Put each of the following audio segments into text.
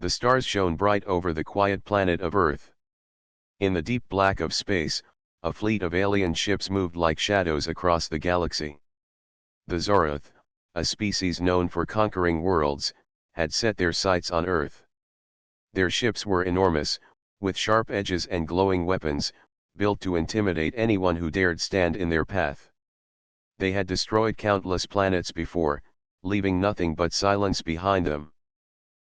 The stars shone bright over the quiet planet of Earth. In the deep black of space, a fleet of alien ships moved like shadows across the galaxy. The Zoroth, a species known for conquering worlds, had set their sights on Earth. Their ships were enormous, with sharp edges and glowing weapons, built to intimidate anyone who dared stand in their path. They had destroyed countless planets before, leaving nothing but silence behind them.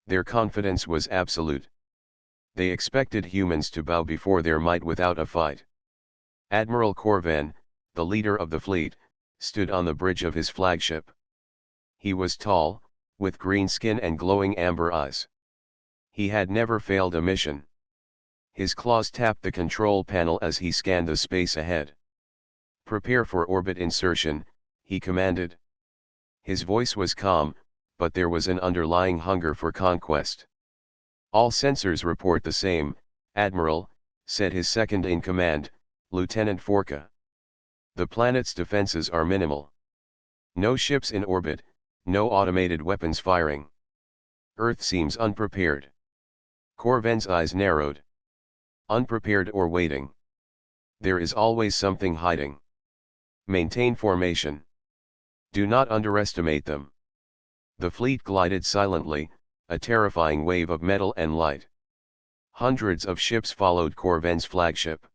Their confidence was absolute. They expected humans to bow before their might without a fight. Admiral Corvan, the leader of the fleet, stood on the bridge of his flagship. He was tall, with green skin and glowing amber eyes. He had never failed a mission. His claws tapped the control panel as he scanned the space ahead. "Prepare for orbit insertion," he commanded. His voice was calm, but there was an underlying hunger for conquest. "All sensors report the same, Admiral," said his second-in-command, Lieutenant Forka. "The planet's defenses are minimal. No ships in orbit, no automated weapons firing. Earth seems unprepared." Corvan's eyes narrowed. "Unprepared or waiting. There is always something hiding. Maintain formation. Do not underestimate them." The fleet glided silently, a terrifying wave of metal and light. Hundreds of ships followed Corvan's flagship.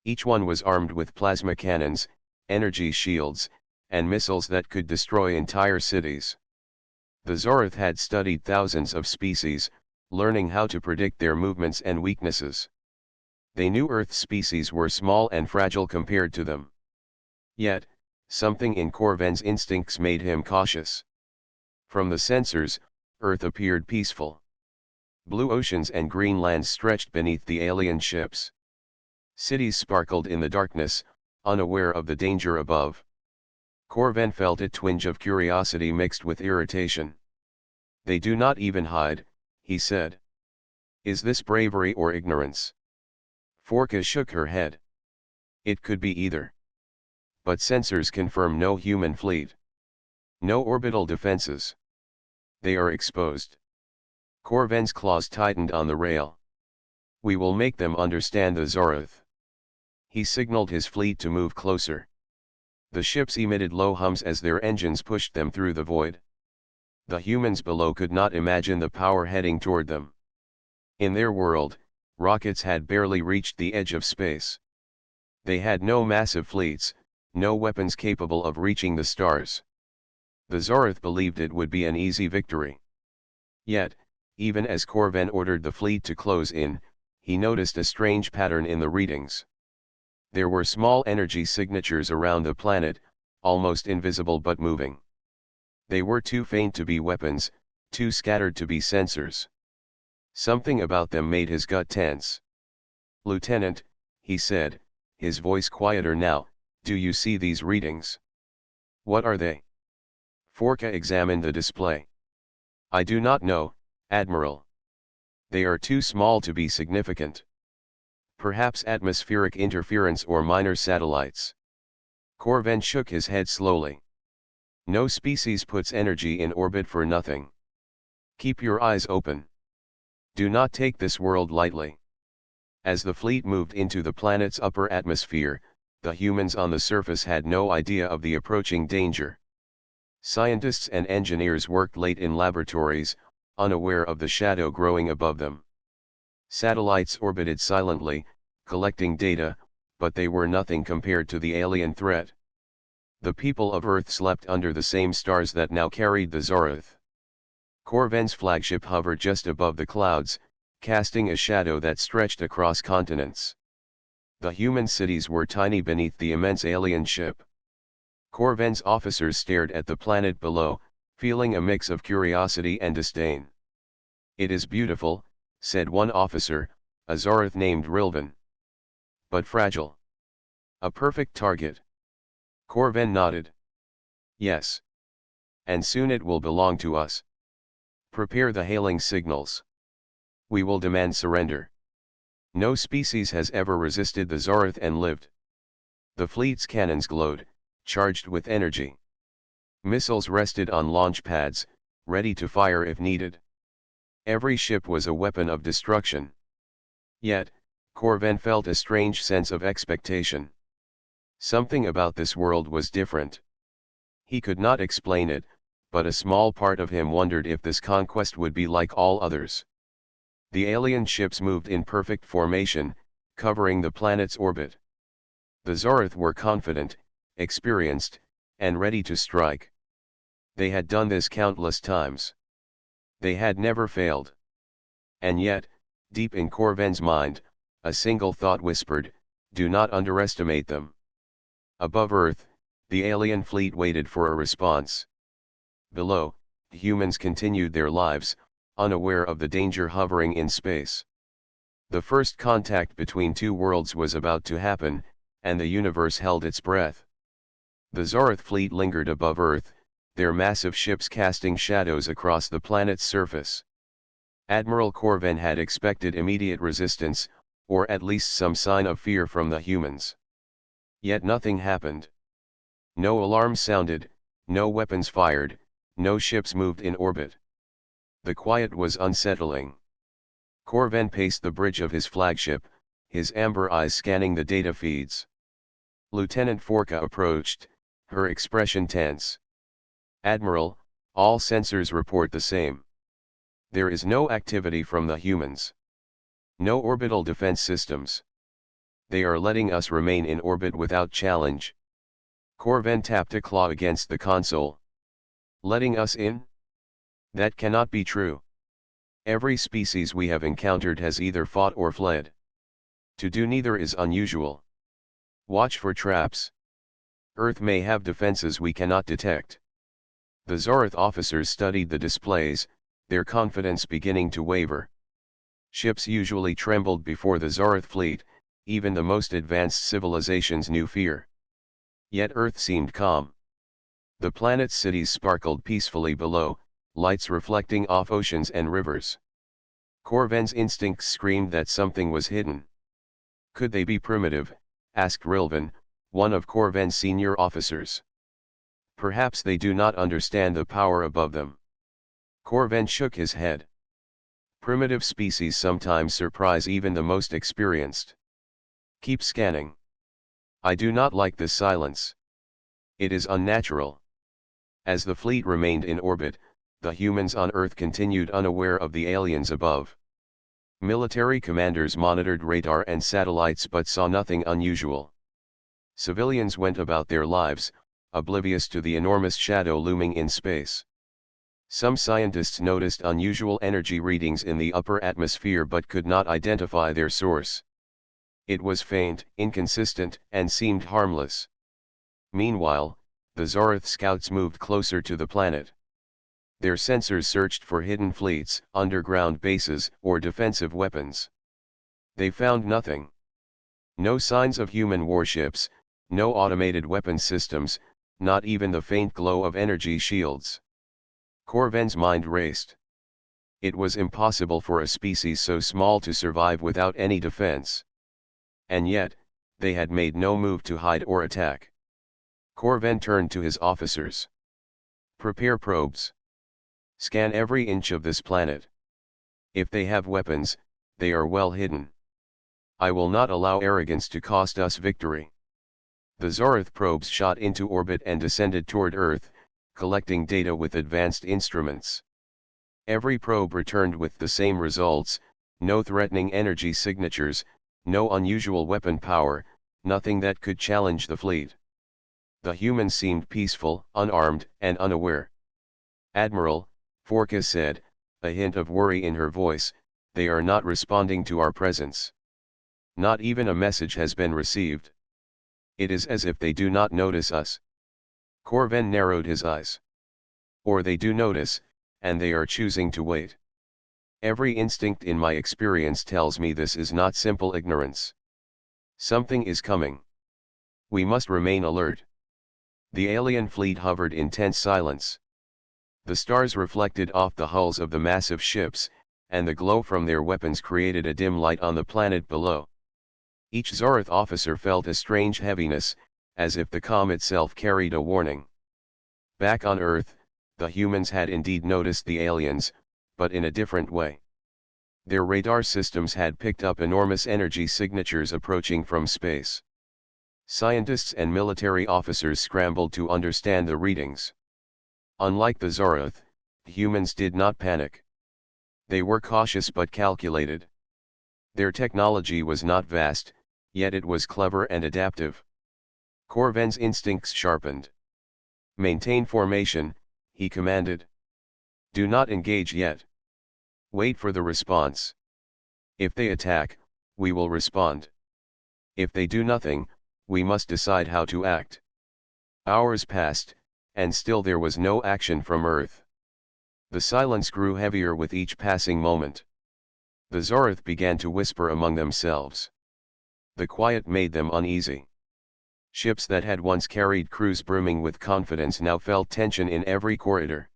Each one was armed with plasma cannons, energy shields, and missiles that could destroy entire cities. The Zoroth had studied thousands of species, learning how to predict their movements and weaknesses. They knew Earth species were small and fragile compared to them. Yet, something in Corvan's instincts made him cautious. From the sensors, Earth appeared peaceful. Blue oceans and green lands stretched beneath the alien ships. Cities sparkled in the darkness, unaware of the danger above. Corvan felt a twinge of curiosity mixed with irritation. "They do not even hide," he said. "Is this bravery or ignorance?" Forka shook her head. "It could be either. But sensors confirm no human fleet. No orbital defenses. They are exposed." Corvan's claws tightened on the rail. "We will make them understand the Zoroth." He signaled his fleet to move closer. The ships emitted low hums as their engines pushed them through the void. The humans below could not imagine the power heading toward them. In their world, rockets had barely reached the edge of space. They had no massive fleets, no weapons capable of reaching the stars. The Zoroth believed it would be an easy victory. Yet, even as Corvan ordered the fleet to close in, he noticed a strange pattern in the readings. There were small energy signatures around the planet, almost invisible but moving. They were too faint to be weapons, too scattered to be sensors. Something about them made his gut tense. "Lieutenant," he said, his voice quieter now, "do you see these readings?" "What are they?" Forka examined the display. "I do not know, Admiral. They are too small to be significant. Perhaps atmospheric interference or minor satellites." Corvan shook his head slowly. "No species puts energy in orbit for nothing. Keep your eyes open. Do not take this world lightly." As the fleet moved into the planet's upper atmosphere, the humans on the surface had no idea of the approaching danger. Scientists and engineers worked late in laboratories, unaware of the shadow growing above them. Satellites orbited silently, collecting data, but they were nothing compared to the alien threat. The people of Earth slept under the same stars that now carried the Zoroth. Corvan's flagship hovered just above the clouds, casting a shadow that stretched across continents. The human cities were tiny beneath the immense alien ship. Corvan's officers stared at the planet below, feeling a mix of curiosity and disdain. "It is beautiful," said one officer, a Zoroth named Rilvan. "But fragile. A perfect target." Corvan nodded. "Yes. And soon it will belong to us. Prepare the hailing signals. We will demand surrender. No species has ever resisted the Zoroth and lived." The fleet's cannons glowed, charged with energy. Missiles rested on launch pads, ready to fire if needed. Every ship was a weapon of destruction. Yet, Corven felt a strange sense of expectation. Something about this world was different. He could not explain it, but a small part of him wondered if this conquest would be like all others. The alien ships moved in perfect formation, covering the planet's orbit. The Zoroth were confident, experienced, and ready to strike. They had done this countless times. They had never failed. And yet, deep in Corven's mind, a single thought whispered, "Do not underestimate them." Above Earth, the alien fleet waited for a response. Below, humans continued their lives, unaware of the danger hovering in space. The first contact between two worlds was about to happen, and the universe held its breath. The Zoroth fleet lingered above Earth, their massive ships casting shadows across the planet's surface. Admiral Corven had expected immediate resistance, or at least some sign of fear from the humans. Yet nothing happened. No alarms sounded, no weapons fired, no ships moved in orbit. The quiet was unsettling. Corven paced the bridge of his flagship, his amber eyes scanning the data feeds. Lieutenant Forka approached, her expression tense. "Admiral, all sensors report the same. There is no activity from the humans. No orbital defense systems. They are letting us remain in orbit without challenge." Corven tapped a claw against the console. "Letting us in? That cannot be true. Every species we have encountered has either fought or fled. To do neither is unusual. Watch for traps. Earth may have defenses we cannot detect." The Zoroth officers studied the displays, their confidence beginning to waver. Ships usually trembled before the Zoroth fleet, even the most advanced civilizations knew fear. Yet Earth seemed calm. The planet's cities sparkled peacefully below, lights reflecting off oceans and rivers. Corven's instincts screamed that something was hidden. "Could they be primitive?" asked Rilvan, one of Corven's senior officers. "Perhaps they do not understand the power above them." Corven shook his head. "Primitive species sometimes surprise even the most experienced. Keep scanning. I do not like this silence. It is unnatural." As the fleet remained in orbit, the humans on Earth continued unaware of the aliens above. Military commanders monitored radar and satellites but saw nothing unusual. Civilians went about their lives, oblivious to the enormous shadow looming in space. Some scientists noticed unusual energy readings in the upper atmosphere but could not identify their source. It was faint, inconsistent, and seemed harmless. Meanwhile, the Zoroth scouts moved closer to the planet. Their sensors searched for hidden fleets, underground bases, or defensive weapons. They found nothing. No signs of human warships, no automated weapon systems, not even the faint glow of energy shields. Corven's mind raced. It was impossible for a species so small to survive without any defense. And yet, they had made no move to hide or attack. Corven turned to his officers. "Prepare probes. Scan every inch of this planet. If they have weapons, they are well hidden. I will not allow arrogance to cost us victory." The Zoroth probes shot into orbit and descended toward Earth, collecting data with advanced instruments. Every probe returned with the same results: no threatening energy signatures, no unusual weapon power, nothing that could challenge the fleet. The humans seemed peaceful, unarmed, and unaware. "Admiral," Forka said, a hint of worry in her voice, "they are not responding to our presence. Not even a message has been received. It is as if they do not notice us." Corven narrowed his eyes. "Or they do notice, and they are choosing to wait. Every instinct in my experience tells me this is not simple ignorance. Something is coming. We must remain alert." The alien fleet hovered in tense silence. The stars reflected off the hulls of the massive ships, and the glow from their weapons created a dim light on the planet below. Each Zoroth officer felt a strange heaviness, as if the calm itself carried a warning. Back on Earth, the humans had indeed noticed the aliens, but in a different way. Their radar systems had picked up enormous energy signatures approaching from space. Scientists and military officers scrambled to understand the readings. Unlike the Zoroth, humans did not panic. They were cautious but calculated. Their technology was not vast, yet it was clever and adaptive. Corven's instincts sharpened. "Maintain formation," he commanded. "Do not engage yet. Wait for the response. If they attack, we will respond. If they do nothing, we must decide how to act." Hours passed, and still there was no action from Earth. The silence grew heavier with each passing moment. The Zoroth began to whisper among themselves. The quiet made them uneasy. Ships that had once carried crews brimming with confidence now felt tension in every corridor.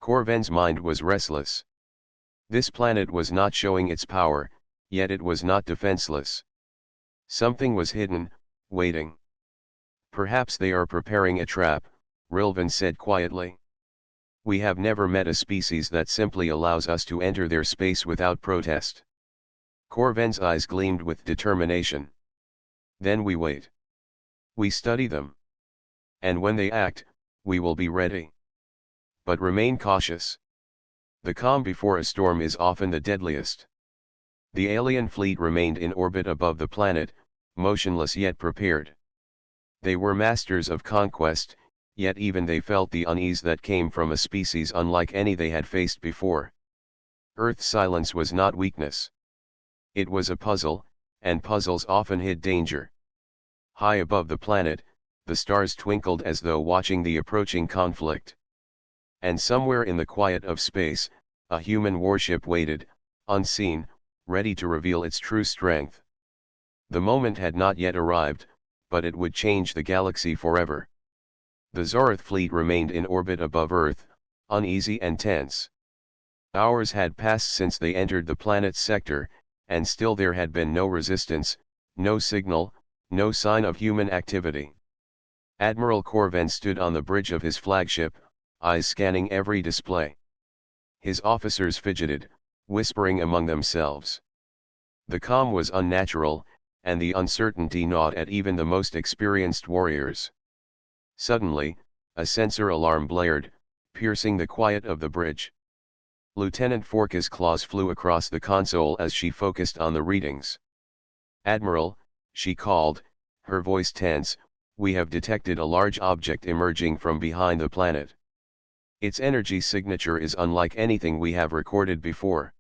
Corven's mind was restless. This planet was not showing its power, yet it was not defenseless. Something was hidden, waiting. "Perhaps they are preparing a trap," Rilvan said quietly. "We have never met a species that simply allows us to enter their space without protest." Corven's eyes gleamed with determination. "Then we wait. We study them. And when they act, we will be ready. But remain cautious. The calm before a storm is often the deadliest." The alien fleet remained in orbit above the planet, motionless yet prepared. They were masters of conquest, yet even they felt the unease that came from a species unlike any they had faced before. Earth's silence was not weakness. It was a puzzle, and puzzles often hid danger. High above the planet, the stars twinkled as though watching the approaching conflict. And somewhere in the quiet of space, a human warship waited, unseen, ready to reveal its true strength. The moment had not yet arrived, but it would change the galaxy forever. The Zoroth fleet remained in orbit above Earth, uneasy and tense. Hours had passed since they entered the planet's sector, and still there had been no resistance, no signal, no sign of human activity. Admiral Corven stood on the bridge of his flagship, eyes scanning every display. His officers fidgeted, whispering among themselves. The calm was unnatural, and the uncertainty gnawed at even the most experienced warriors. Suddenly, a sensor alarm blared, piercing the quiet of the bridge. Lieutenant Forka's claws flew across the console as she focused on the readings. "Admiral," she called, her voice tense, "we have detected a large object emerging from behind the planet. Its energy signature is unlike anything we have recorded before.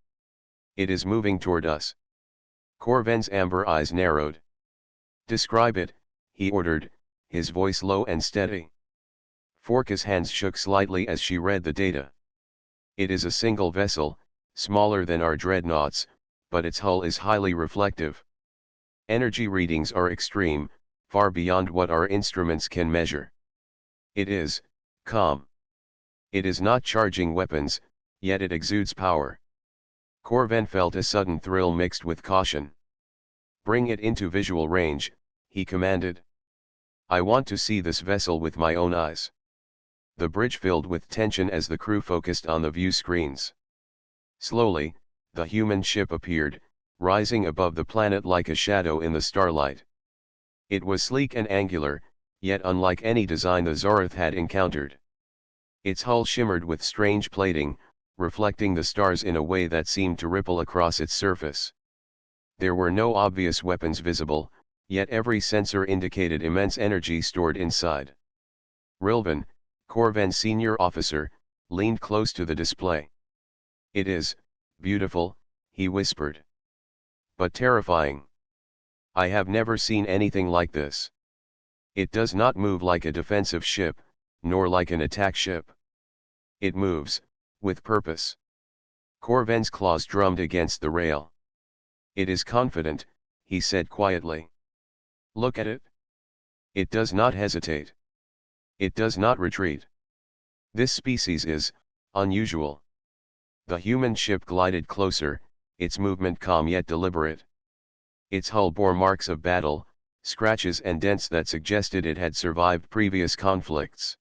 It is moving toward us." Corven's amber eyes narrowed. "Describe it," he ordered, his voice low and steady. Forka's hands shook slightly as she read the data. "It is a single vessel, smaller than our dreadnoughts, but its hull is highly reflective. Energy readings are extreme, far beyond what our instruments can measure. It is calm. It is not charging weapons, yet it exudes power." Corven felt a sudden thrill mixed with caution. "Bring it into visual range," he commanded. "I want to see this vessel with my own eyes." The bridge filled with tension as the crew focused on the view screens. Slowly, the human ship appeared, rising above the planet like a shadow in the starlight. It was sleek and angular, yet unlike any design the Zoroth had encountered. Its hull shimmered with strange plating, reflecting the stars in a way that seemed to ripple across its surface. There were no obvious weapons visible, yet every sensor indicated immense energy stored inside. Rilvan, Corven's senior officer, leaned close to the display. "It is beautiful," he whispered. "But terrifying. I have never seen anything like this. It does not move like a defensive ship, nor like an attack ship. It moves, with purpose." Corven's claws drummed against the rail. "It is confident," he said quietly. "Look at it. It does not hesitate. It does not retreat. This species is unusual." The human ship glided closer, its movement calm yet deliberate. Its hull bore marks of battle, scratches and dents that suggested it had survived previous conflicts.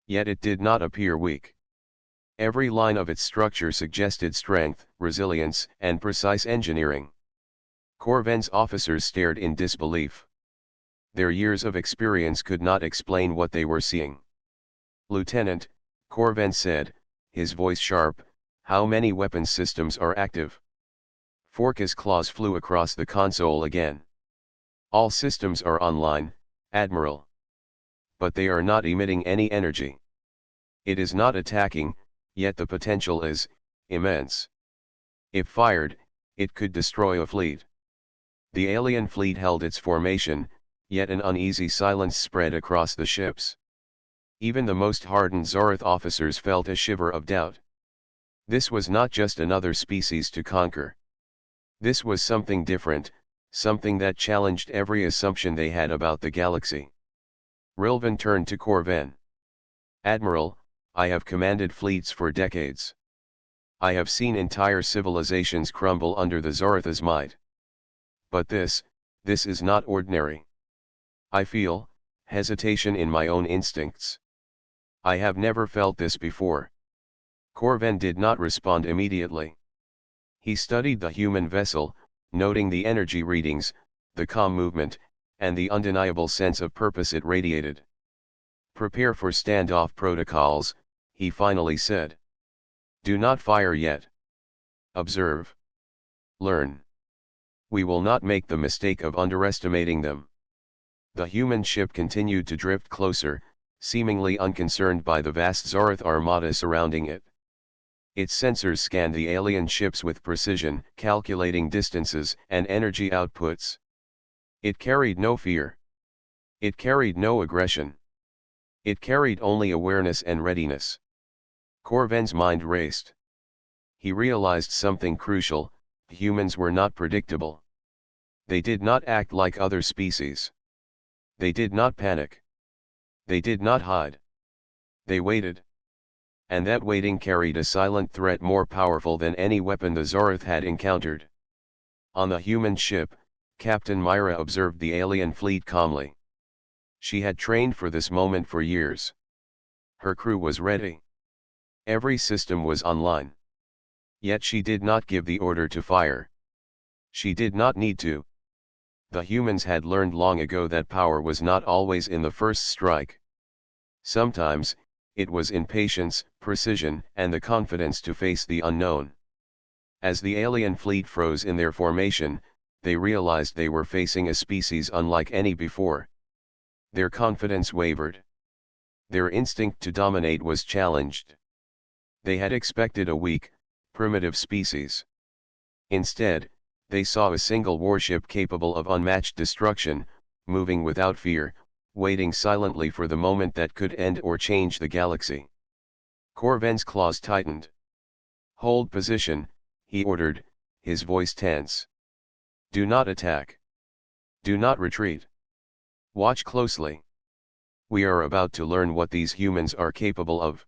Yet it did not appear weak. Every line of its structure suggested strength, resilience, and precise engineering. Corven's officers stared in disbelief. Their years of experience could not explain what they were seeing. "Lieutenant," Corven said, his voice sharp, "how many weapons systems are active?" Forka's claws flew across the console again. "All systems are online, Admiral. But they are not emitting any energy. It is not attacking, yet the potential is immense. If fired, it could destroy a fleet." The alien fleet held its formation, yet an uneasy silence spread across the ships. Even the most hardened Zorath officers felt a shiver of doubt. This was not just another species to conquer. This was something different, something that challenged every assumption they had about the galaxy. Rilvan turned to Corven. "Admiral, I have commanded fleets for decades. I have seen entire civilizations crumble under the Zoratha's might. But this is not ordinary. I feel hesitation in my own instincts. I have never felt this before." Corven did not respond immediately. He studied the human vessel, noting the energy readings, the calm movement, and the undeniable sense of purpose it radiated. "Prepare for standoff protocols," he finally said. "Do not fire yet. Observe. Learn. We will not make the mistake of underestimating them." The human ship continued to drift closer, seemingly unconcerned by the vast Zorath armada surrounding it. Its sensors scanned the alien ships with precision, calculating distances and energy outputs. It carried no fear. It carried no aggression. It carried only awareness and readiness. Corven's mind raced. He realized something crucial: humans were not predictable. They did not act like other species. They did not panic. They did not hide. They waited. And that waiting carried a silent threat more powerful than any weapon the Zorath had encountered. On the human ship, Captain Myra observed the alien fleet calmly. She had trained for this moment for years. Her crew was ready. Every system was online. Yet she did not give the order to fire. She did not need to. The humans had learned long ago that power was not always in the first strike. Sometimes, it was in patience, precision, and the confidence to face the unknown. As the alien fleet froze in their formation, they realized they were facing a species unlike any before. Their confidence wavered. Their instinct to dominate was challenged. They had expected a weak, primitive species. Instead, they saw a single warship capable of unmatched destruction, moving without fear, waiting silently for the moment that could end or change the galaxy. Corven's claws tightened. "Hold position," he ordered, his voice tense. "Do not attack. Do not retreat. Watch closely. We are about to learn what these humans are capable of."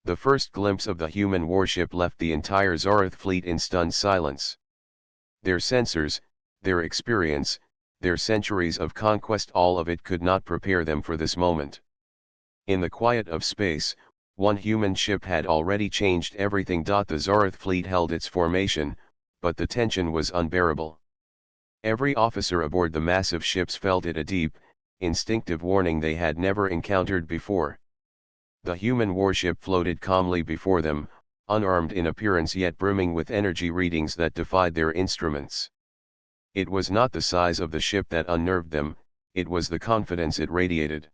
The first glimpse of the human warship left the entire Zorath fleet in stunned silence. Their sensors, their experience, their centuries of conquest, all of it could not prepare them for this moment. In the quiet of space, one human ship had already changed everything. The Zorath fleet held its formation, but the tension was unbearable. Every officer aboard the massive ships felt it, a deep, instinctive warning they had never encountered before. The human warship floated calmly before them, unarmed in appearance yet brimming with energy readings that defied their instruments. It was not the size of the ship that unnerved them, it was the confidence it radiated.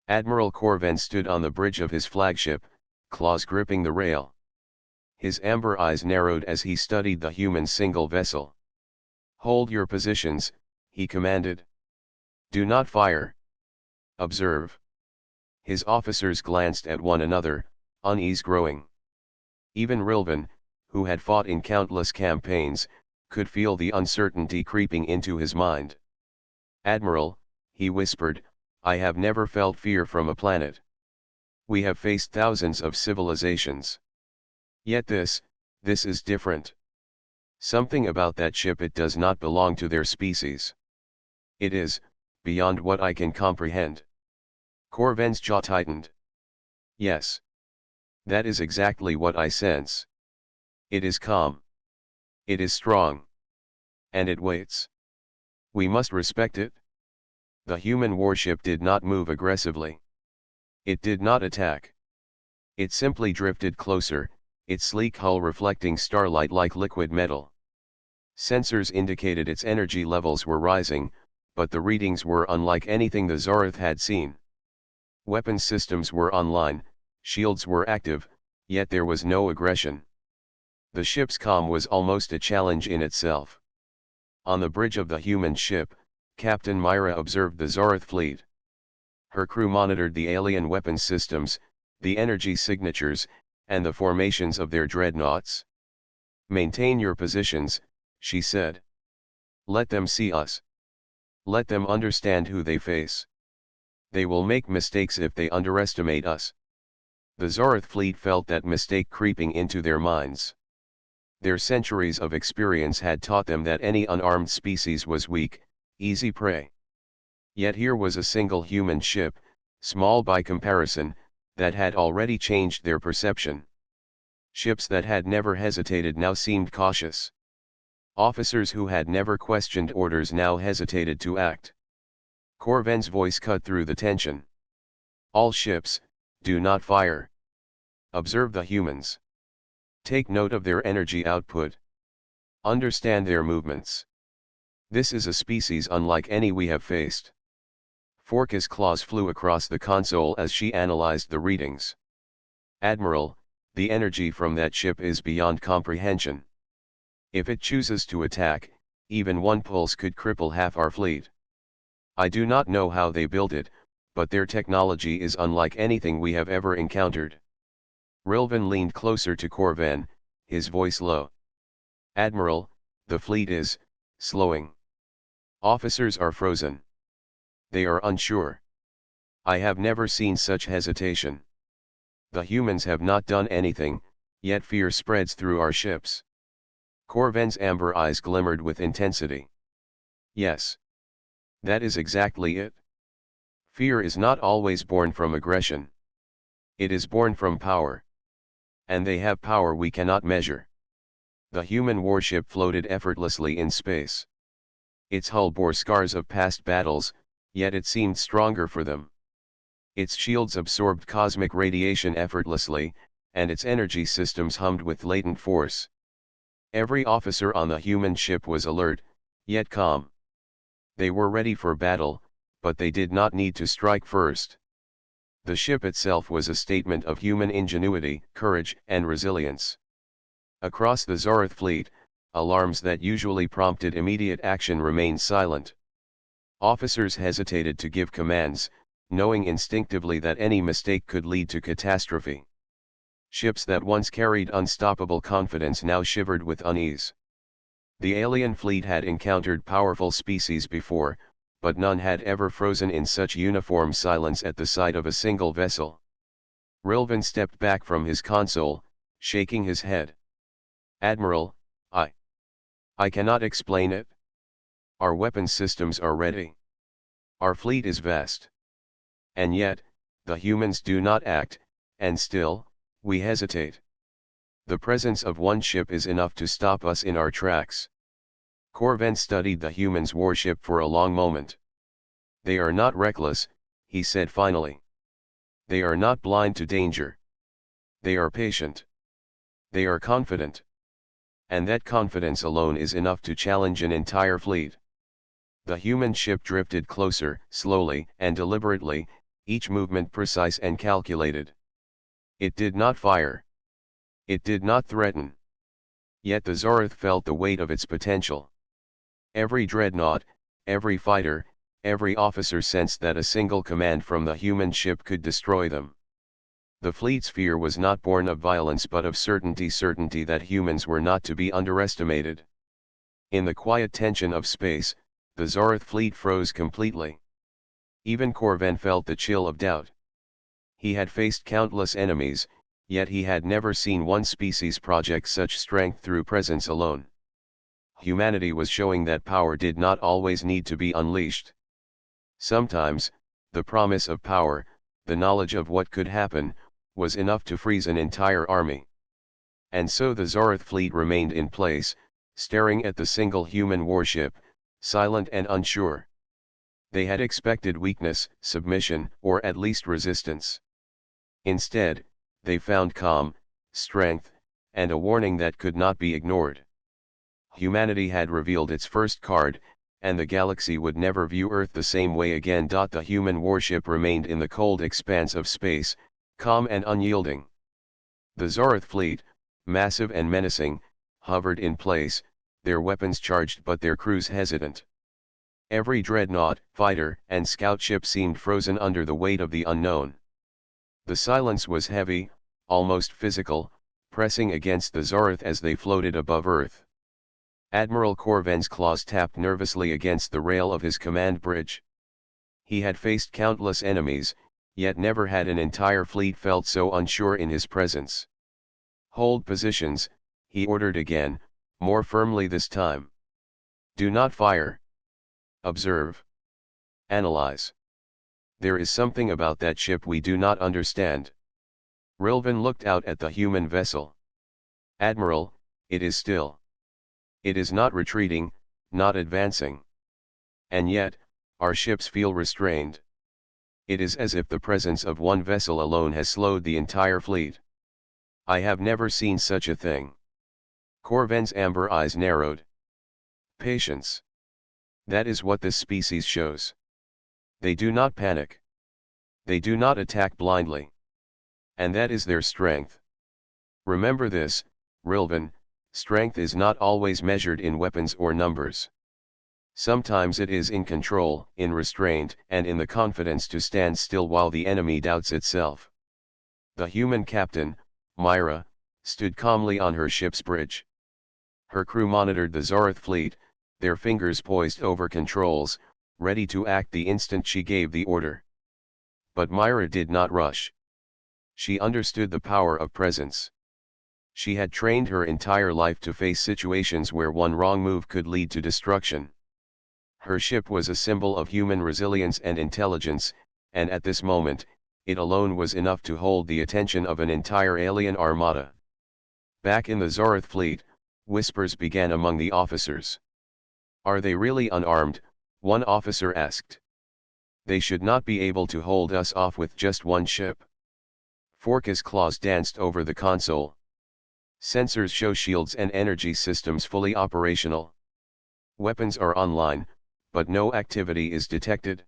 Admiral Corven stood on the bridge of his flagship, claws gripping the rail. His amber eyes narrowed as he studied the human single vessel. "Hold your positions," he commanded. "Do not fire. Observe." His officers glanced at one another, unease growing. Even Rilvan, who had fought in countless campaigns, could feel the uncertainty creeping into his mind. "Admiral," he whispered, "I have never felt fear from a planet. We have faced thousands of civilizations. Yet this is different. Something about that ship, it does not belong to their species. It is, beyond what I can comprehend." Corven's jaw tightened. "Yes. That is exactly what I sense. It is calm. It is strong. And it waits. We must respect it. The human warship did not move aggressively. It did not attack. It simply drifted closer, its sleek hull reflecting starlight like liquid metal. Sensors indicated its energy levels were rising, but the readings were unlike anything the Zoroth had seen. Weapons systems were online, shields were active, yet there was no aggression. The ship's calm was almost a challenge in itself. On the bridge of the human ship, Captain Myra observed the Zoroth fleet. Her crew monitored the alien weapons systems, the energy signatures, and the formations of their dreadnoughts. "Maintain your positions," she said. "Let them see us. Let them understand who they face. They will make mistakes if they underestimate us." The Zoroth fleet felt that mistake creeping into their minds. Their centuries of experience had taught them that any unarmed species was weak, easy prey. Yet here was a single human ship, small by comparison, that had already changed their perception. Ships that had never hesitated now seemed cautious. Officers who had never questioned orders now hesitated to act. Corven's voice cut through the tension. "All ships, do not fire. Observe the humans. Take note of their energy output. Understand their movements. This is a species unlike any we have faced." Forka's claws flew across the console as she analyzed the readings. "Admiral, the energy from that ship is beyond comprehension. If it chooses to attack, even one pulse could cripple half our fleet. I do not know how they built it, but their technology is unlike anything we have ever encountered." Rilvan leaned closer to Corven, his voice low. "Admiral, the fleet is slowing. Officers are frozen. They are unsure. I have never seen such hesitation. The humans have not done anything, yet fear spreads through our ships." Corven's amber eyes glimmered with intensity. "Yes. That is exactly it. Fear is not always born from aggression. It is born from power. And they have power we cannot measure." The human warship floated effortlessly in space. Its hull bore scars of past battles, yet it seemed stronger for them. Its shields absorbed cosmic radiation effortlessly, and its energy systems hummed with latent force. Every officer on the human ship was alert, yet calm. They were ready for battle, but they did not need to strike first. The ship itself was a statement of human ingenuity, courage, and resilience. Across the Zoroth fleet, alarms that usually prompted immediate action remained silent. Officers hesitated to give commands, knowing instinctively that any mistake could lead to catastrophe. Ships that once carried unstoppable confidence now shivered with unease. The alien fleet had encountered powerful species before, but none had ever frozen in such uniform silence at the sight of a single vessel. Rilvan stepped back from his console, shaking his head. "Admiral, I cannot explain it. Our weapons systems are ready. Our fleet is vast. And yet, the humans do not act, and still, we hesitate. The presence of one ship is enough to stop us in our tracks." Corven studied the humans' warship for a long moment. "They are not reckless," he said finally. "They are not blind to danger. They are patient. They are confident. And that confidence alone is enough to challenge an entire fleet." The human ship drifted closer, slowly and deliberately, each movement precise and calculated. It did not fire. It did not threaten. Yet the Zoroth felt the weight of its potential. Every dreadnought, every fighter, every officer sensed that a single command from the human ship could destroy them. The fleet's fear was not born of violence but of certainty that humans were not to be underestimated. In the quiet tension of space, the Zoroth fleet froze completely. Even Corven felt the chill of doubt. He had faced countless enemies, yet he had never seen one species project such strength through presence alone. Humanity was showing that power did not always need to be unleashed. Sometimes, the promise of power, the knowledge of what could happen, was enough to freeze an entire army. And so the Zoroth fleet remained in place, staring at the single human warship, silent and unsure. They had expected weakness, submission, or at least resistance. Instead, they found calm, strength, and a warning that could not be ignored. Humanity had revealed its first card, and the galaxy would never view Earth the same way again. The human warship remained in the cold expanse of space, calm and unyielding. The Zoroth fleet, massive and menacing, hovered in place, their weapons charged but their crews hesitant. Every dreadnought, fighter, and scout ship seemed frozen under the weight of the unknown. The silence was heavy, almost physical, pressing against the Zoroth as they floated above Earth. Admiral Corven's claws tapped nervously against the rail of his command bridge. He had faced countless enemies, yet never had an entire fleet felt so unsure in his presence. "Hold positions," he ordered again, more firmly this time. "Do not fire. Observe. Analyze. There is something about that ship we do not understand." Rilvan looked out at the human vessel. "Admiral, it is still. It is not retreating, not advancing. And yet, our ships feel restrained. It is as if the presence of one vessel alone has slowed the entire fleet. I have never seen such a thing." Corven's amber eyes narrowed. "Patience. That is what this species shows. They do not panic. They do not attack blindly. And that is their strength. Remember this, Rilvan, strength is not always measured in weapons or numbers. Sometimes it is in control, in restraint, and in the confidence to stand still while the enemy doubts itself." The human captain, Myra, stood calmly on her ship's bridge. Her crew monitored the Zoroth fleet, their fingers poised over controls, ready to act the instant she gave the order. But Myra did not rush. She understood the power of presence. She had trained her entire life to face situations where one wrong move could lead to destruction. Her ship was a symbol of human resilience and intelligence, and at this moment, it alone was enough to hold the attention of an entire alien armada. Back in the Zoroth fleet, whispers began among the officers. "Are they really unarmed?" one officer asked. "They should not be able to hold us off with just one ship." Forka's claws danced over the console. "Sensors show shields and energy systems fully operational. Weapons are online, but no activity is detected.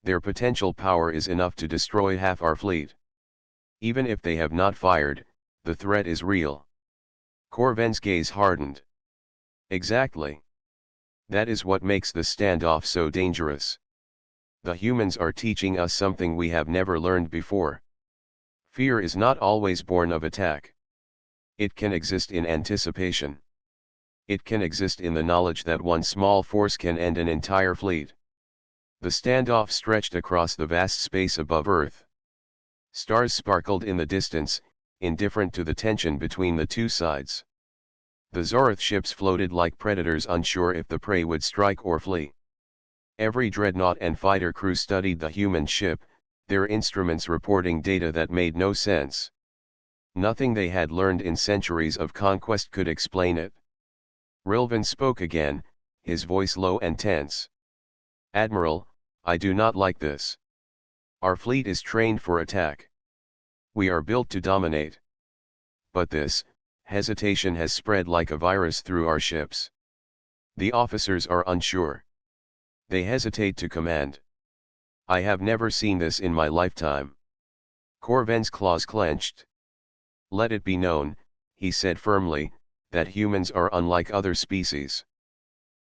Their potential power is enough to destroy half our fleet. Even if they have not fired, the threat is real." Corven's gaze hardened. "Exactly. That is what makes the standoff so dangerous. The humans are teaching us something we have never learned before. Fear is not always born of attack. It can exist in anticipation. It can exist in the knowledge that one small force can end an entire fleet." The standoff stretched across the vast space above Earth. Stars sparkled in the distance, indifferent to the tension between the two sides. The Zoroth ships floated like predators unsure if the prey would strike or flee. Every dreadnought and fighter crew studied the human ship, their instruments reporting data that made no sense. Nothing they had learned in centuries of conquest could explain it. Rilvan spoke again, his voice low and tense. "Admiral, I do not like this. Our fleet is trained for attack. We are built to dominate. But this hesitation has spread like a virus through our ships. The officers are unsure. They hesitate to command. I have never seen this in my lifetime." Corven's claws clenched. "Let it be known," he said firmly, "that humans are unlike other species.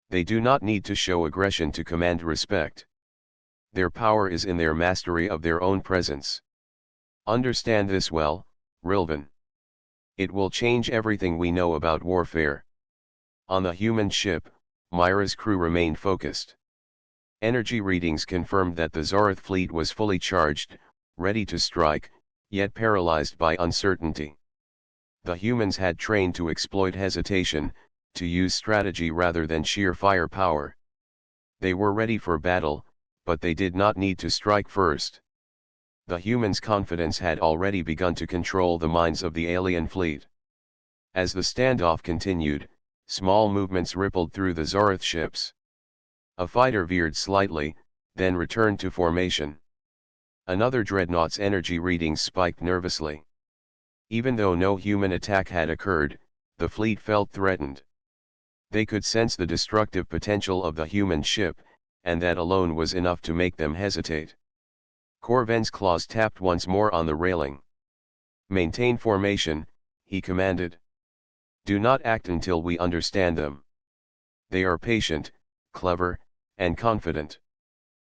They do not need to show aggression to command respect. Their power is in their mastery of their own presence. Understand this well, Rilvan. It will change everything we know about warfare." On the human ship, Myra's crew remained focused. Energy readings confirmed that the Zoroth fleet was fully charged, ready to strike, yet paralyzed by uncertainty. The humans had trained to exploit hesitation, to use strategy rather than sheer firepower. They were ready for battle, but they did not need to strike first. The humans' confidence had already begun to control the minds of the alien fleet. As the standoff continued, small movements rippled through the Zoroth ships. A fighter veered slightly, then returned to formation. Another dreadnought's energy readings spiked nervously. Even though no human attack had occurred, the fleet felt threatened. They could sense the destructive potential of the human ship, and that alone was enough to make them hesitate. Corven's claws tapped once more on the railing. "Maintain formation," he commanded. "Do not act until we understand them. They are patient, clever, and confident.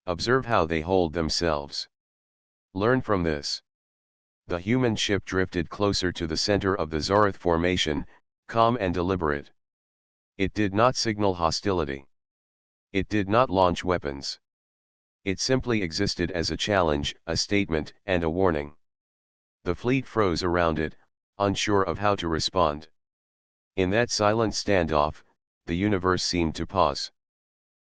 Observe how they hold themselves. Learn from this." The human ship drifted closer to the center of the Zoroth formation, calm and deliberate. It did not signal hostility. It did not launch weapons. It simply existed as a challenge, a statement, and a warning. The fleet froze around it, unsure of how to respond. In that silent standoff, the universe seemed to pause.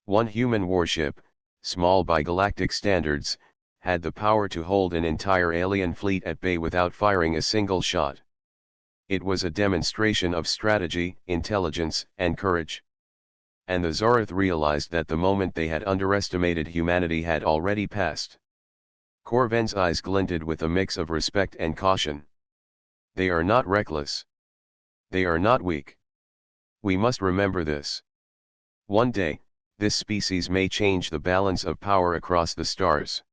One human warship, small by galactic standards, had the power to hold an entire alien fleet at bay without firing a single shot. It was a demonstration of strategy, intelligence, and courage. And the Zoroth realized that the moment they had underestimated humanity had already passed. Corven's eyes glinted with a mix of respect and caution. They are not reckless. They are not weak. We must remember this. One day, this species may change the balance of power across the stars.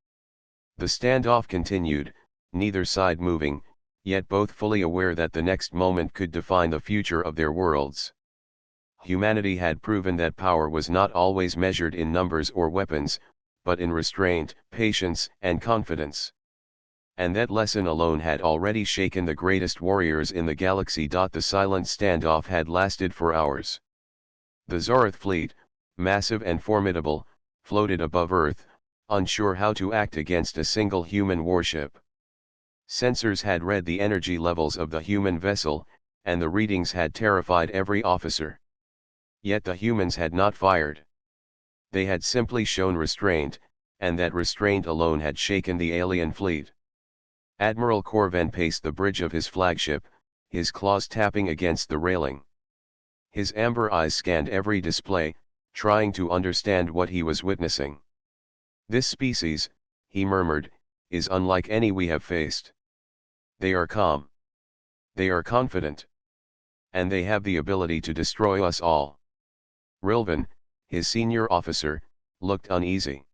The standoff continued, neither side moving, yet both fully aware that the next moment could define the future of their worlds. Humanity had proven that power was not always measured in numbers or weapons, but in restraint, patience, and confidence. And that lesson alone had already shaken the greatest warriors in the galaxy. The silent standoff had lasted for hours. The Zoroth fleet, massive and formidable, floated above Earth, unsure how to act against a single human warship. Sensors had read the energy levels of the human vessel, and the readings had terrified every officer. Yet the humans had not fired. They had simply shown restraint, and that restraint alone had shaken the alien fleet. Admiral Corven paced the bridge of his flagship, his claws tapping against the railing. His amber eyes scanned every display, trying to understand what he was witnessing. "This species," he murmured, "is unlike any we have faced. They are calm. They are confident. And they have the ability to destroy us all." Rilvan, his senior officer, looked uneasy.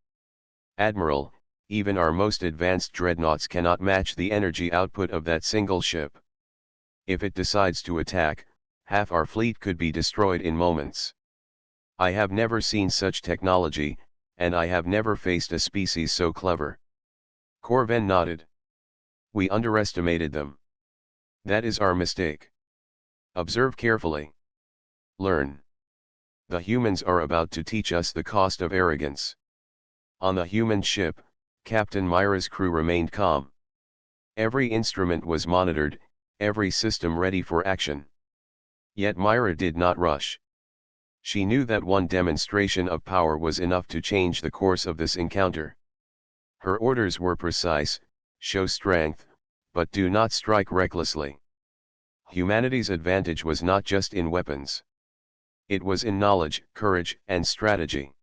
"Admiral, even our most advanced dreadnoughts cannot match the energy output of that single ship. If it decides to attack, half our fleet could be destroyed in moments. I have never seen such technology, and I have never faced a species so clever." Corven nodded. "We underestimated them. That is our mistake. Observe carefully. Learn. The humans are about to teach us the cost of arrogance." On the human ship, Captain Myra's crew remained calm. Every instrument was monitored, every system ready for action. Yet Myra did not rush. She knew that one demonstration of power was enough to change the course of this encounter. Her orders were precise: show strength, but do not strike recklessly. Humanity's advantage was not just in weapons. It was in knowledge, courage, and strategy.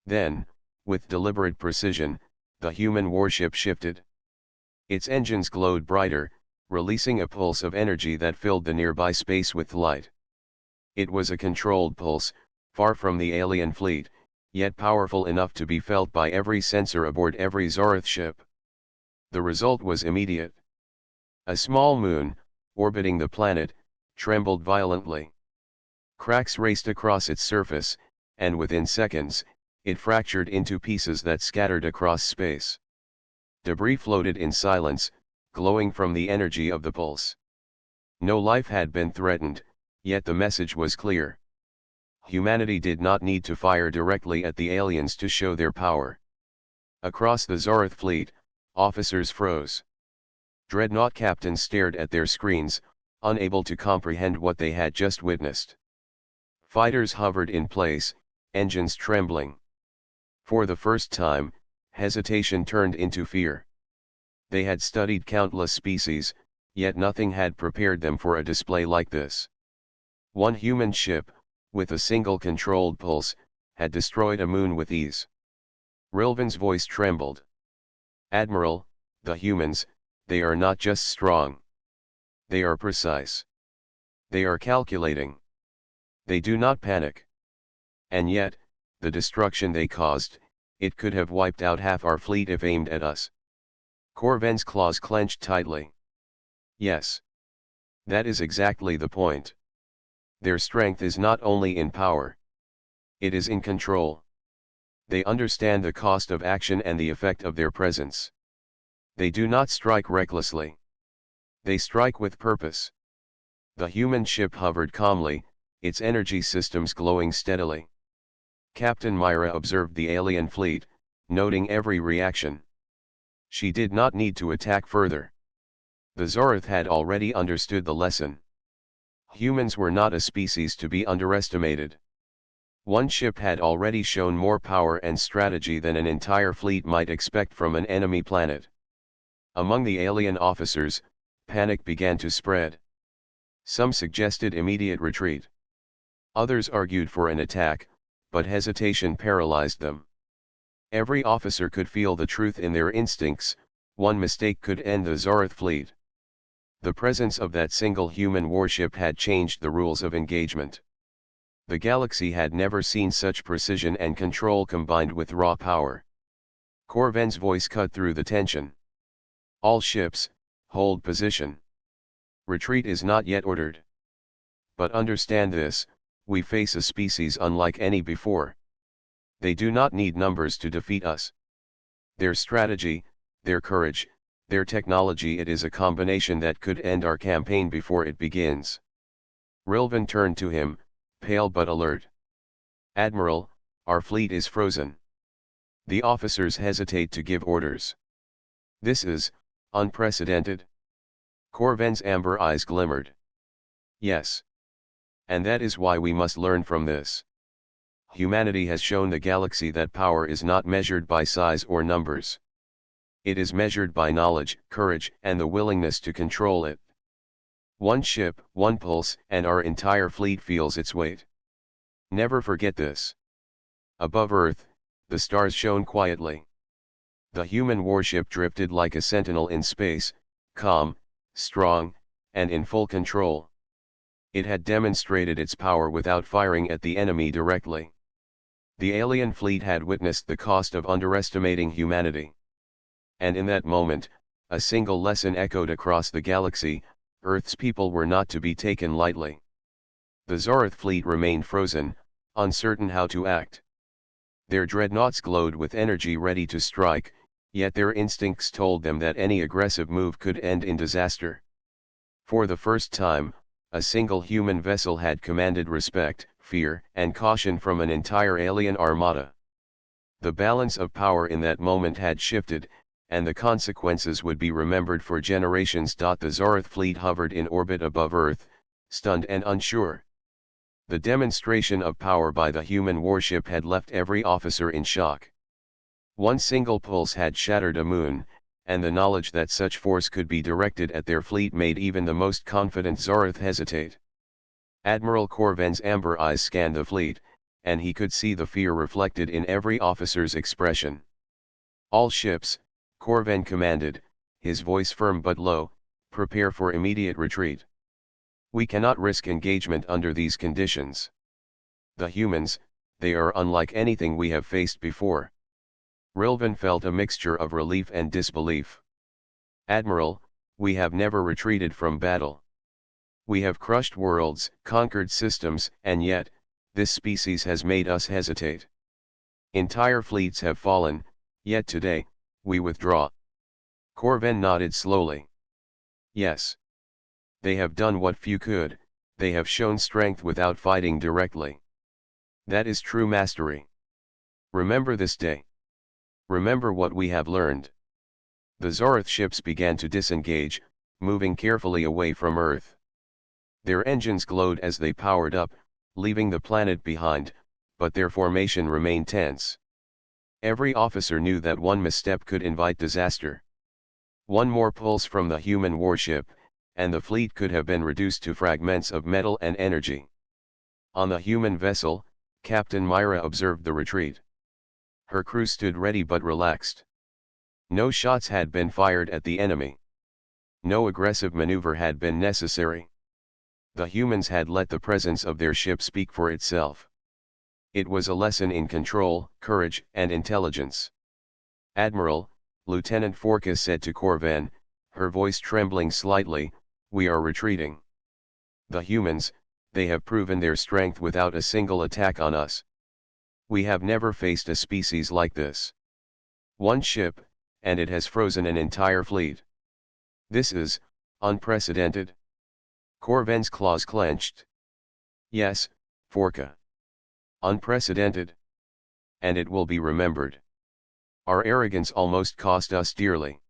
Then, with deliberate precision, the human warship shifted. Its engines glowed brighter, releasing a pulse of energy that filled the nearby space with light. It was a controlled pulse, far from the alien fleet, yet powerful enough to be felt by every sensor aboard every Zoroth ship. The result was immediate. A small moon, orbiting the planet, trembled violently. Cracks raced across its surface, and within seconds, it fractured into pieces that scattered across space. Debris floated in silence, glowing from the energy of the pulse. No life had been threatened, yet the message was clear. Humanity did not need to fire directly at the aliens to show their power. Across the Zoroth fleet, officers froze. Dreadnought captains stared at their screens, unable to comprehend what they had just witnessed. Fighters hovered in place, engines trembling. For the first time, hesitation turned into fear. They had studied countless species, yet nothing had prepared them for a display like this. One human ship, with a single controlled pulse, had destroyed a moon with ease. Rilvan's voice trembled. "Admiral, the humans, they are not just strong. They are precise. They are calculating. They do not panic. And yet, the destruction they caused, it could have wiped out half our fleet if aimed at us." Corven's claws clenched tightly. Yes. That is exactly the point. Their strength is not only in power. It is in control. They understand the cost of action and the effect of their presence. They do not strike recklessly. They strike with purpose. The human ship hovered calmly, its energy systems glowing steadily. Captain Myra observed the alien fleet, noting every reaction. She did not need to attack further. The Zoroth had already understood the lesson. Humans were not a species to be underestimated. One ship had already shown more power and strategy than an entire fleet might expect from an enemy planet. Among the alien officers, panic began to spread. Some suggested immediate retreat. Others argued for an attack, but hesitation paralyzed them. Every officer could feel the truth in their instincts: one mistake could end the Zoroth fleet. The presence of that single human warship had changed the rules of engagement. The galaxy had never seen such precision and control combined with raw power. Corven's voice cut through the tension. "All ships, hold position. Retreat is not yet ordered. But understand this, we face a species unlike any before. They do not need numbers to defeat us. Their strategy, their courage, their technology, it is a combination that could end our campaign before it begins." Rilvan turned to him, pale but alert. "Admiral, our fleet is frozen. The officers hesitate to give orders. This is unprecedented." Corven's amber eyes glimmered. "Yes. And that is why we must learn from this. Humanity has shown the galaxy that power is not measured by size or numbers. It is measured by knowledge, courage, and the willingness to control it. One ship, one pulse, and our entire fleet feels its weight. Never forget this." Above Earth, the stars shone quietly. The human warship drifted like a sentinel in space, calm, strong, and in full control. It had demonstrated its power without firing at the enemy directly. The alien fleet had witnessed the cost of underestimating humanity. And in that moment, a single lesson echoed across the galaxy: Earth's people were not to be taken lightly. The Zoroth fleet remained frozen, uncertain how to act. Their dreadnoughts glowed with energy ready to strike, yet their instincts told them that any aggressive move could end in disaster. For the first time, a single human vessel had commanded respect, fear, and caution from an entire alien armada. The balance of power in that moment had shifted, and the consequences would be remembered for generations. The Zoroth fleet hovered in orbit above Earth, stunned and unsure. The demonstration of power by the human warship had left every officer in shock. One single pulse had shattered a moon, and the knowledge that such force could be directed at their fleet made even the most confident Zoroth hesitate. Admiral Corven's amber eyes scanned the fleet, and he could see the fear reflected in every officer's expression. "All ships," Corven commanded, his voice firm but low, "prepare for immediate retreat. We cannot risk engagement under these conditions. The humans, they are unlike anything we have faced before." Rilvan felt a mixture of relief and disbelief. "Admiral, we have never retreated from battle. We have crushed worlds, conquered systems, and yet, this species has made us hesitate. Entire fleets have fallen, yet today, we withdraw." Corven nodded slowly. "Yes. They have done what few could, they have shown strength without fighting directly. That is true mastery. Remember this day. Remember what we have learned." The Zoroth ships began to disengage, moving carefully away from Earth. Their engines glowed as they powered up, leaving the planet behind, but their formation remained tense. Every officer knew that one misstep could invite disaster. One more pulse from the human warship, and the fleet could have been reduced to fragments of metal and energy. On the human vessel, Captain Myra observed the retreat. Her crew stood ready but relaxed. No shots had been fired at the enemy. No aggressive maneuver had been necessary. The humans had let the presence of their ship speak for itself. It was a lesson in control, courage, and intelligence. "Admiral," Lieutenant Forka said to Corvan, her voice trembling slightly, "we are retreating. The humans, they have proven their strength without a single attack on us. We have never faced a species like this. One ship, and it has frozen an entire fleet. This is unprecedented." Corvan's claws clenched. "Yes, Forka. Unprecedented. And it will be remembered. Our arrogance almost cost us dearly.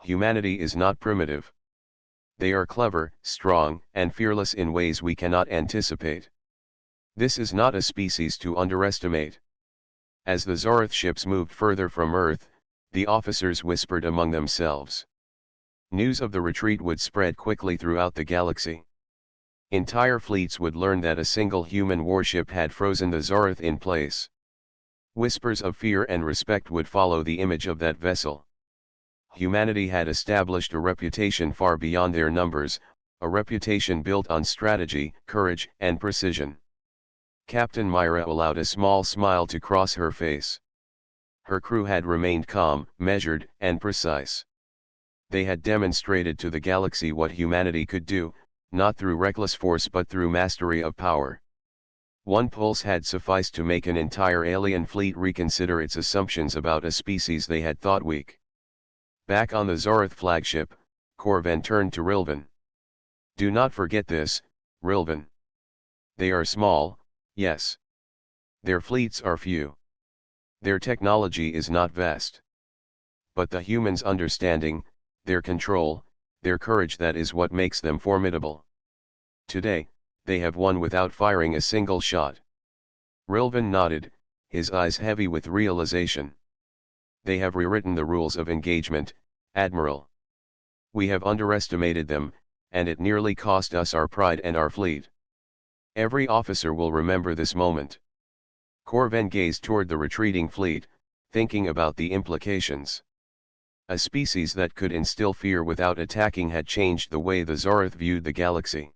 Humanity is not primitive. They are clever, strong, and fearless in ways we cannot anticipate. This is not a species to underestimate." As the Zoroth ships moved further from Earth, the officers whispered among themselves. News of the retreat would spread quickly throughout the galaxy. Entire fleets would learn that a single human warship had frozen the Zoroth in place. Whispers of fear and respect would follow the image of that vessel. Humanity had established a reputation far beyond their numbers, a reputation built on strategy, courage, and precision. Captain Myra allowed a small smile to cross her face. Her crew had remained calm, measured, and precise. They had demonstrated to the galaxy what humanity could do, not through reckless force but through mastery of power. One pulse had sufficed to make an entire alien fleet reconsider its assumptions about a species they had thought weak. Back on the Zoroth flagship, Corvan turned to Rilvan. "Do not forget this, Rilvan. They are small, yes. Their fleets are few. Their technology is not vast. But the humans' understanding, their control, their courage, that is what makes them formidable. Today, they have won without firing a single shot." Rilvan nodded, his eyes heavy with realization. "They have rewritten the rules of engagement, Admiral. We have underestimated them, and it nearly cost us our pride and our fleet. Every officer will remember this moment." Corvan gazed toward the retreating fleet, thinking about the implications. A species that could instill fear without attacking had changed the way the Zoroth viewed the galaxy.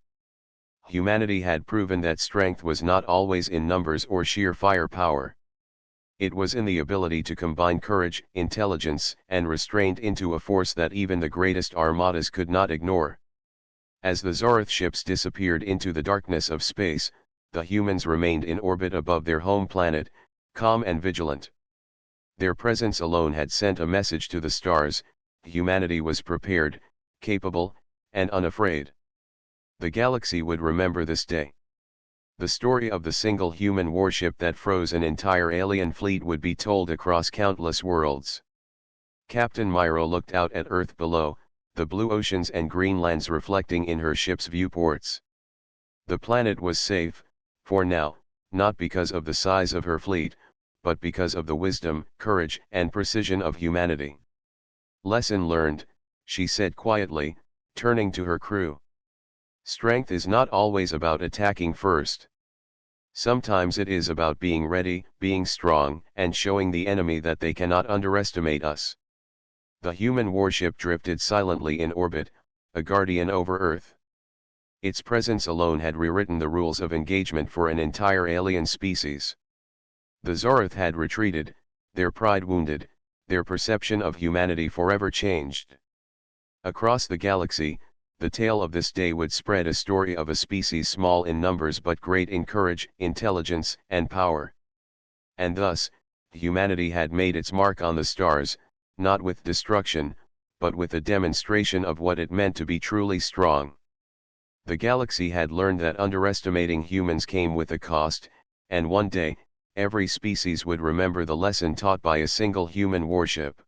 Humanity had proven that strength was not always in numbers or sheer firepower. It was in the ability to combine courage, intelligence, and restraint into a force that even the greatest armadas could not ignore. As the Zoroth ships disappeared into the darkness of space, the humans remained in orbit above their home planet, calm and vigilant. Their presence alone had sent a message to the stars: humanity was prepared, capable, and unafraid. The galaxy would remember this day. The story of the single human warship that froze an entire alien fleet would be told across countless worlds. Captain Myra looked out at Earth below, the blue oceans and green lands reflecting in her ship's viewports. The planet was safe, for now, not because of the size of her fleet, but because of the wisdom, courage, and precision of humanity. "Lesson learned," she said quietly, turning to her crew. "Strength is not always about attacking first. Sometimes it is about being ready, being strong, and showing the enemy that they cannot underestimate us." The human warship drifted silently in orbit, a guardian over Earth. Its presence alone had rewritten the rules of engagement for an entire alien species. The Zoroth had retreated, their pride wounded, their perception of humanity forever changed. Across the galaxy, the tale of this day would spread a story of a species small in numbers but great in courage, intelligence, and power. And thus, humanity had made its mark on the stars, not with destruction, but with a demonstration of what it meant to be truly strong. The galaxy had learned that underestimating humans came with a cost, and one day, every species would remember the lesson taught by a single human warship.